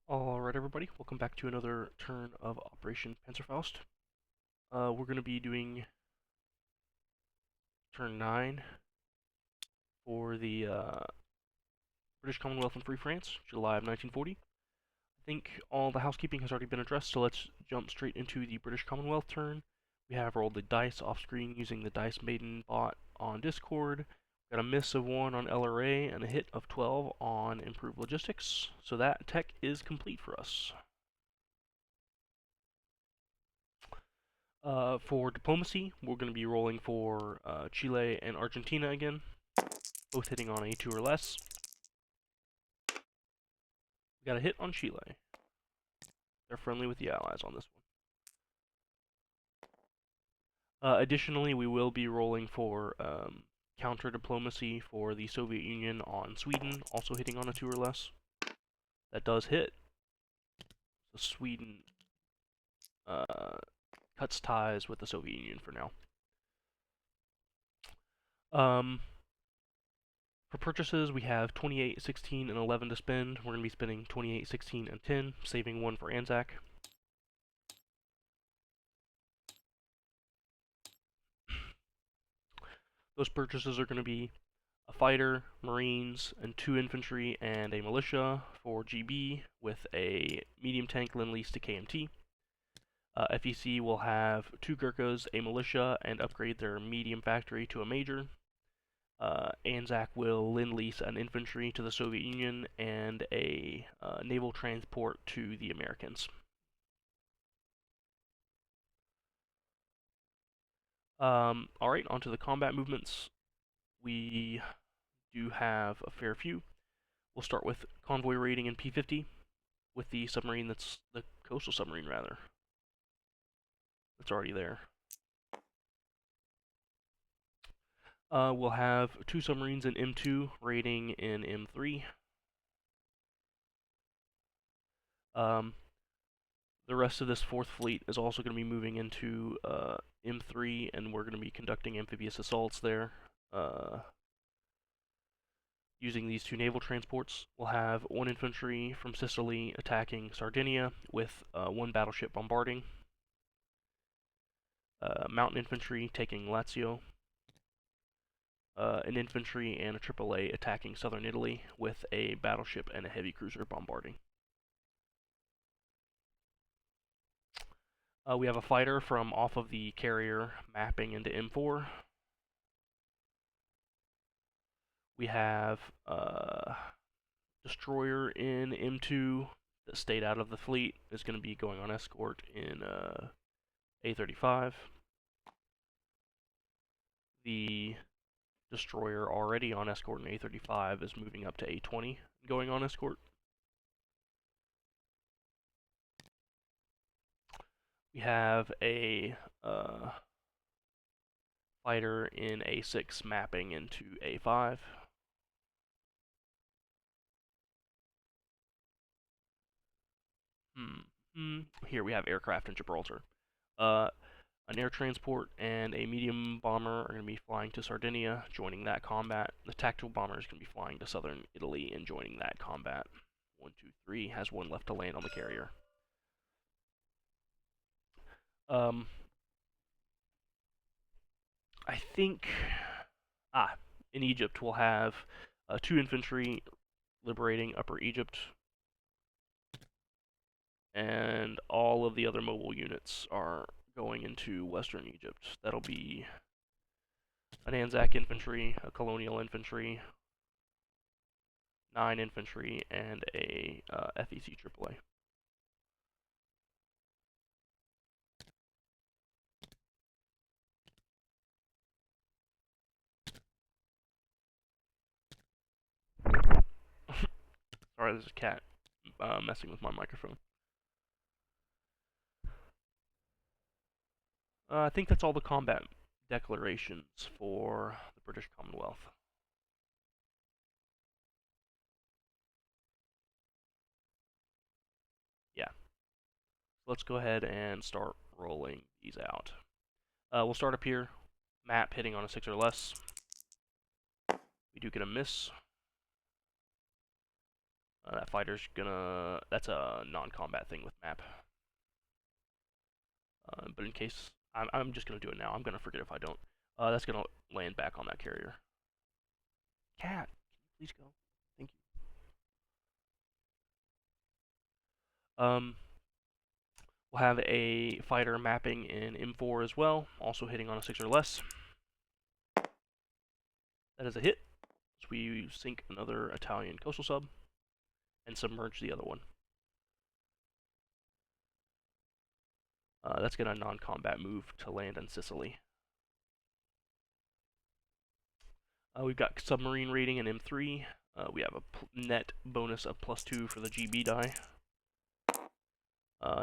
Alright everybody, welcome back to another turn of Operation Panzerfaust. We're going to be doing turn 9 for the British Commonwealth and Free France, July of 1940. I think all the housekeeping has already been addressed, so let's jump straight into the British Commonwealth turn. We have rolled the dice off screen using the Dice Maiden bot on Discord. Got a miss of 1 on LRA and a hit of 12 on Improved Logistics, so that tech is complete for us. For diplomacy, we're going to be rolling for Chile and Argentina again, both hitting on a 2 or less. We got a hit on Chile. They're friendly with the Allies on this one. Additionally, we will be rolling for counter diplomacy for the Soviet Union on Sweden, also hitting on a 2 or less. That does hit. So Sweden cuts ties with the Soviet Union for now. For purchases, we have 28, 16, and 11 to spend. We're going to be spending 28, 16, and 10, saving 1 for Anzac. Those purchases are going to be a fighter, marines, and 2 infantry and a militia for GB with a medium tank Lend-Lease to KMT. FEC will have 2 Gurkhas, a militia, and upgrade their medium factory to a major. Anzac will Lend-Lease an infantry to the Soviet Union and a naval transport to the Americans. Alright, onto the combat movements. We do have a fair few. We'll start with convoy raiding in P-50 with the submarine that's the coastal submarine, rather. That's already there. We'll have 2 submarines in M2 raiding in M3. The rest of this 4th Fleet is also going to be moving into M3, and we're going to be conducting amphibious assaults there. Using these 2 naval transports, we'll have 1 infantry from Sicily attacking Sardinia with 1 battleship bombarding. Mountain infantry taking Lazio. An infantry and a AAA attacking southern Italy with a battleship and a heavy cruiser bombarding. We have a fighter from off of the carrier mapping into M4. We have destroyer in M2 that stayed out of the fleet, is going to be going on escort in A35. The destroyer already on escort in A35 is moving up to A20 going on escort. We have a fighter in A6 mapping into A5. Here we have aircraft in Gibraltar. An air transport and a medium bomber are going to be flying to Sardinia, joining that combat. The tactical bomber is going to be flying to southern Italy and joining that combat. 1, 2, 3 has 1 left to land on the carrier. I think in Egypt we'll have 2 infantry liberating Upper Egypt, and all of the other mobile units are going into Western Egypt. That'll be an Anzac infantry, a colonial infantry, 9 infantry, and a FEC AAA. Sorry, there's a cat messing with my microphone. I think that's all the combat declarations for the British Commonwealth. Yeah. Let's go ahead and start rolling these out. We'll start up here. Map hitting on a 6 or less. We do get a miss. That fighter's gonna... That's a non-combat thing with map. But in case... I'm just gonna do it now. I'm gonna forget if I don't. That's gonna land back on that carrier. Cat, can you please go? Thank you. We'll have a fighter mapping in M4 as well, also hitting on a 6 or less. That is a hit. So we sink another Italian coastal sub and submerge the other one. That's gonna non-combat move to land in Sicily. We've got submarine rating in M3. We have a net bonus of +2 for the GB die.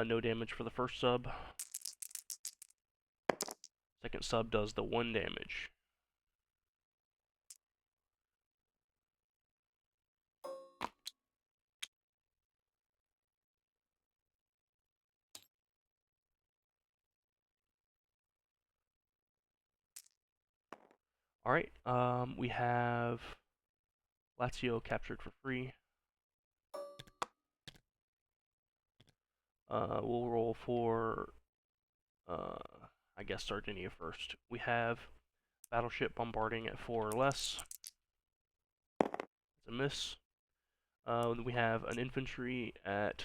No damage for the first sub. Second sub does the 1 damage. Alright, we have Lazio captured for free. We'll roll for, I guess, Sardinia first. We have battleship bombarding at 4 or less. It's a miss. We have an infantry at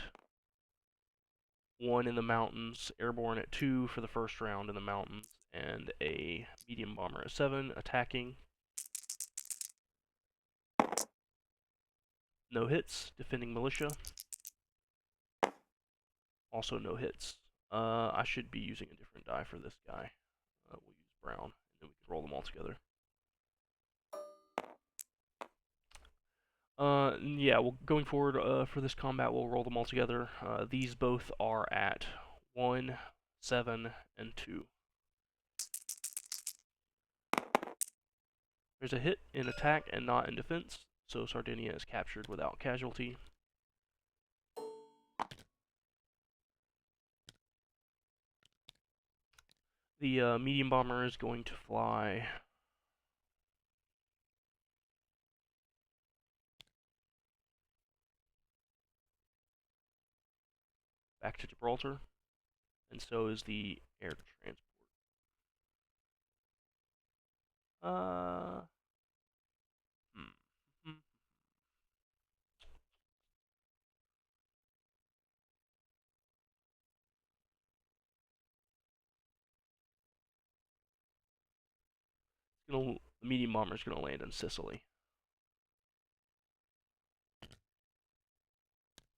1 in the mountains, airborne at 2 for the first round in the mountains, and a medium bomber at 7, attacking. No hits, defending militia. Also no hits. I should be using a different die for this guy. We'll use brown, and then we can roll them all together. Yeah, going forward for this combat, we'll roll them all together. These both are at 1, 7, and 2. There's a hit in attack and not in defense, so Sardinia is captured without casualty. The medium bomber is going to fly back to Gibraltar, and so is the air transport. The medium bomber is going to land in Sicily.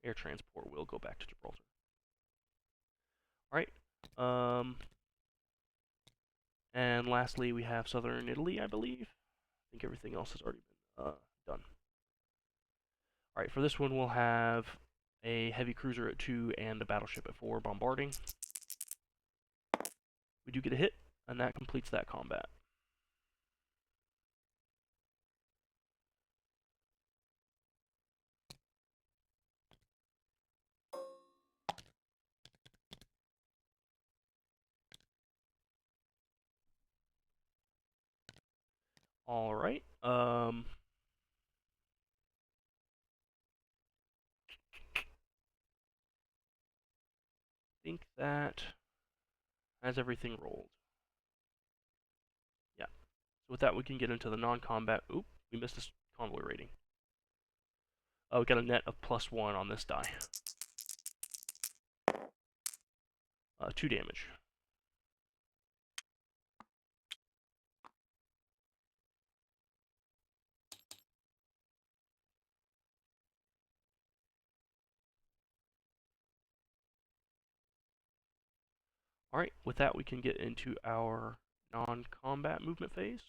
Air transport will go back to Gibraltar. Alright. And lastly, we have southern Italy, I believe. I think everything else has already been done. Alright, for this one, we'll have a heavy cruiser at 2 and a battleship at 4 bombarding. We do get a hit, and that completes that combat. Alright, think that has everything rolled. Yeah. So with that, we can get into the non-combat. Oop, we missed this convoy rating. Oh, we got a net of +1 on this die. 2 damage. Alright, with that we can get into our non-combat movement phase.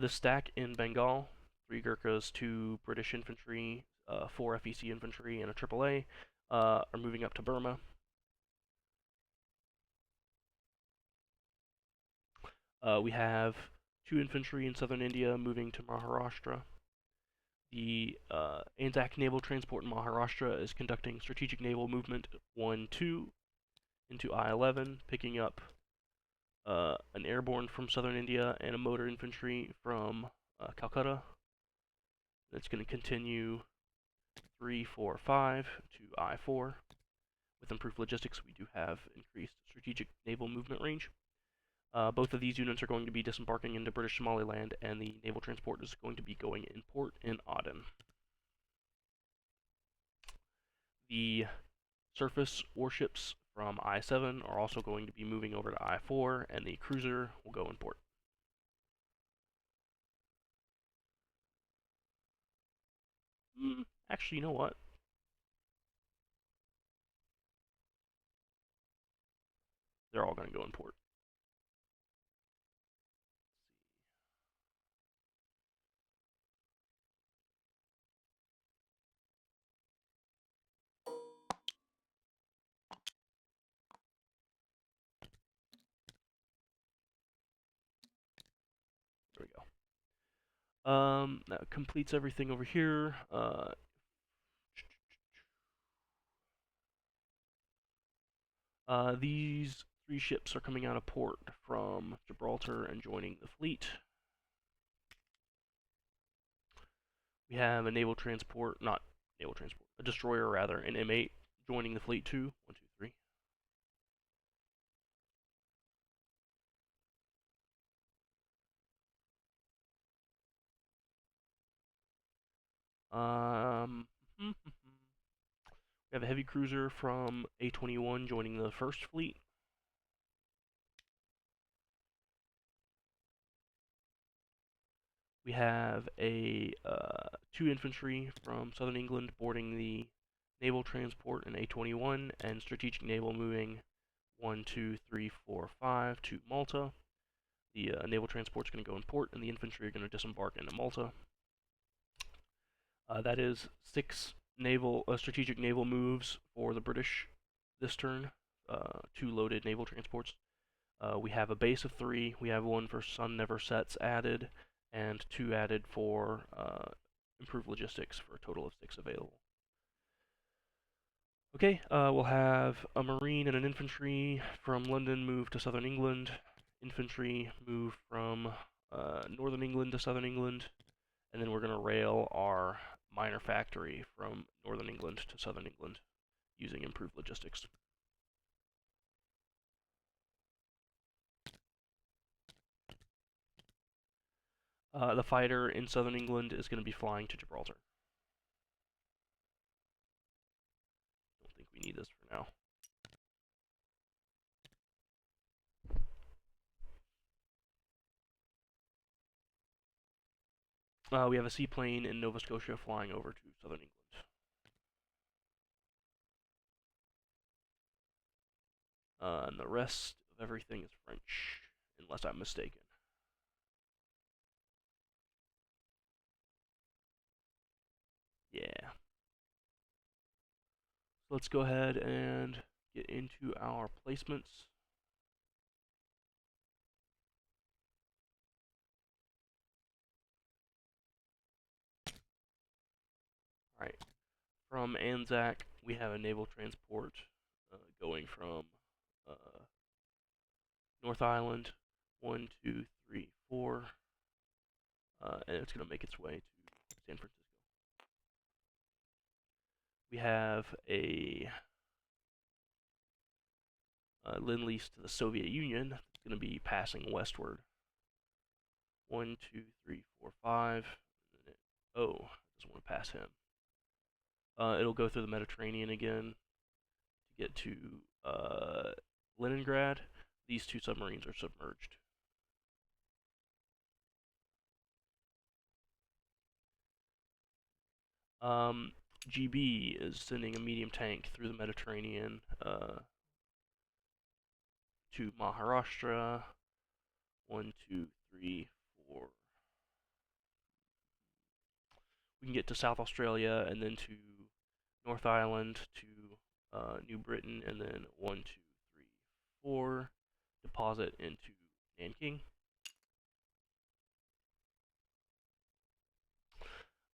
This stack in Bengal, 3 Gurkhas, 2 British infantry, 4 FEC infantry, and a AAA, are moving up to Burma. We have 2 infantry in southern India moving to Maharashtra. The Anzac Naval Transport in Maharashtra is conducting strategic naval movement 1-2 into I-11, picking up an airborne from southern India and a motor infantry from Calcutta. It's going to continue 3, 4, 5 to I-4. With improved logistics, we do have increased strategic naval movement range. Both of these units are going to be disembarking into British Somaliland, and the naval transport is going to be going in port in Aden. The surface warships from I-7 are also going to be moving over to I-4, and the cruiser will go in port. Actually, you know what? They're all going to go in port. There we go. That completes everything over here. These 3 ships are coming out of port from Gibraltar and joining the fleet. We have a naval transport, not naval transport, a destroyer rather, an M8 joining the fleet too. 1, 2, 3. We have a heavy cruiser from A-21 joining the first fleet. We have a 2 infantry from southern England boarding the naval transport in A-21, and strategic naval moving 1, 2, 3, 4, 5 to Malta. The naval transport is going to go in port, and the infantry are going to disembark into Malta. That is 6 strategic naval moves for the British this turn. 2 loaded naval transports. We have a base of 3. We have 1 for Sun Never Sets added, and 2 added for improved logistics, for a total of 6 available. Okay, we'll have a Marine and an Infantry from London move to Southern England. Infantry move from Northern England to Southern England. And then we're going to rail our minor factory from Northern England to Southern England using improved logistics. The fighter in Southern England is going to be flying to Gibraltar. Don't think we need this for now. We have a seaplane in Nova Scotia flying over to Southern England. And the rest of everything is French, unless I'm mistaken. Yeah. So let's go ahead and get into our placements. Alright. From Anzac, we have a naval transport going from North Island, 1, 2, 3, 4, and it's going to make its way to San Francisco. We have a Lend-Lease to the Soviet Union that's going to be passing westward. 1, 2, 3, 4, 5. Oh, it doesn't want to pass him. It'll go through the Mediterranean again to get to Leningrad. These 2 submarines are submerged. GB is sending a medium tank through the Mediterranean to Maharashtra. 1, 2, 3, 4. We can get to South Australia and then to North Island to New Britain, and then 1, 2, 3, 4. Deposit into Nanking.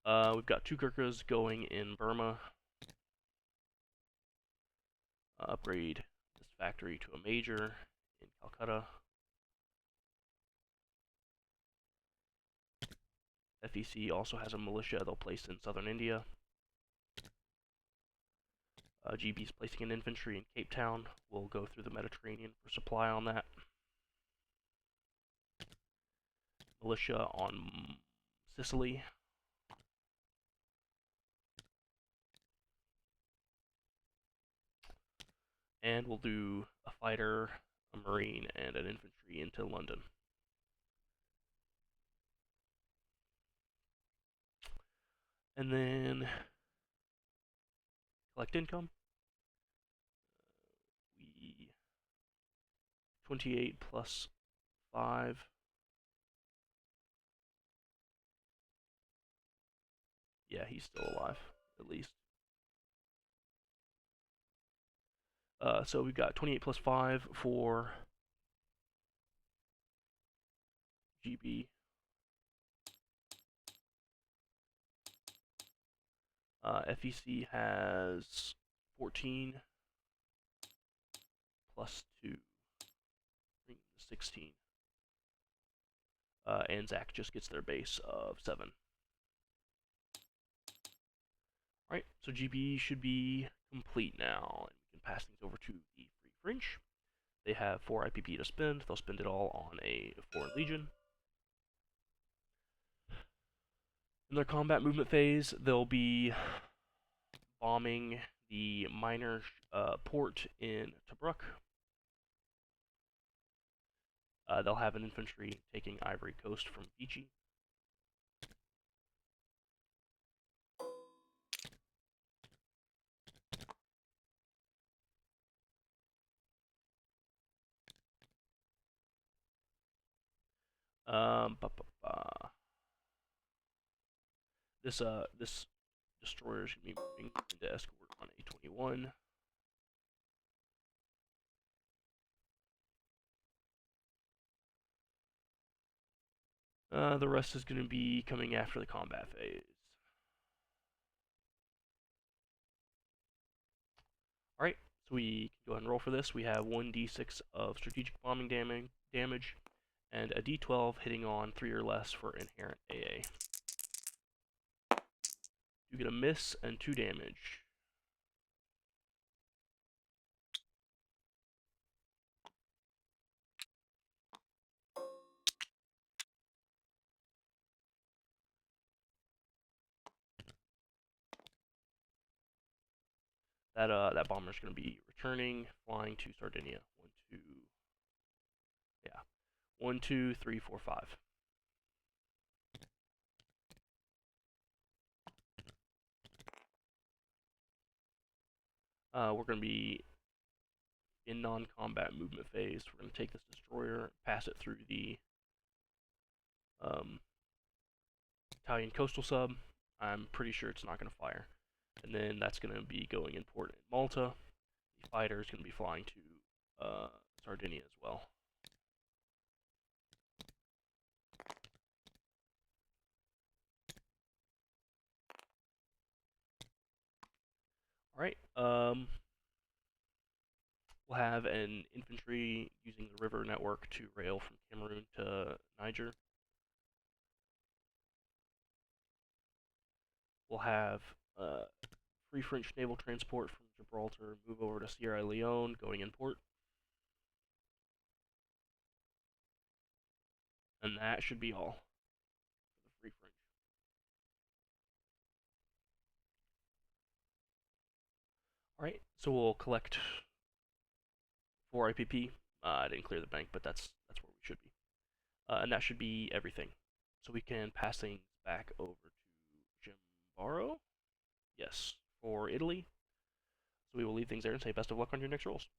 We've got 2 Gurkhas going in Burma. Upgrade this factory to a major in Calcutta. FEC also has a militia they'll place in southern India. GB's placing an infantry in Cape Town. We'll go through the Mediterranean for supply on that. Militia on Sicily. And we'll do a fighter, a marine, and an infantry into London. And then collect income. We 28 plus 5. Yeah, he's still alive, at least. So we've got 28 plus 5 for GB. FEC has 14 plus 2, 16. And Zach just gets their base of 7. Alright, so GB should be complete now, and we can pass things over to the Free French. They have 4 IPP to spend. They'll spend it all on a Foreign Legion. In their combat movement phase, they'll be bombing the minor port in Tobruk. They'll have an infantry taking Ivory Coast from Vichy. This destroyer is going to be moving into escort on A21. The rest is going to be coming after the combat phase. Alright, so we can go ahead and roll for this. We have 1d6 of strategic bombing damage, and a d12 hitting on 3 or less for inherent AA. You get a miss and 2 damage. That bomber's going to be returning, flying to Sardinia. 1, 2, 3, 4, 5. We're going to be in non-combat movement phase. We're going to take this destroyer, pass it through the Italian coastal sub. I'm pretty sure it's not going to fire. And then that's going to be going in port in Malta. The fighter is going to be flying to Sardinia as well. Alright, we'll have an infantry using the river network to rail from Cameroon to Niger. We'll have Free French naval transport from Gibraltar move over to Sierra Leone, going in port. And that should be all for the Free French. Alright, so we'll collect 4 IPP. I didn't clear the bank, but that's where we should be. And that should be everything. So we can pass things back over to Jimbaro. Yes, for Italy. So we will leave things there and say best of luck on your next rolls.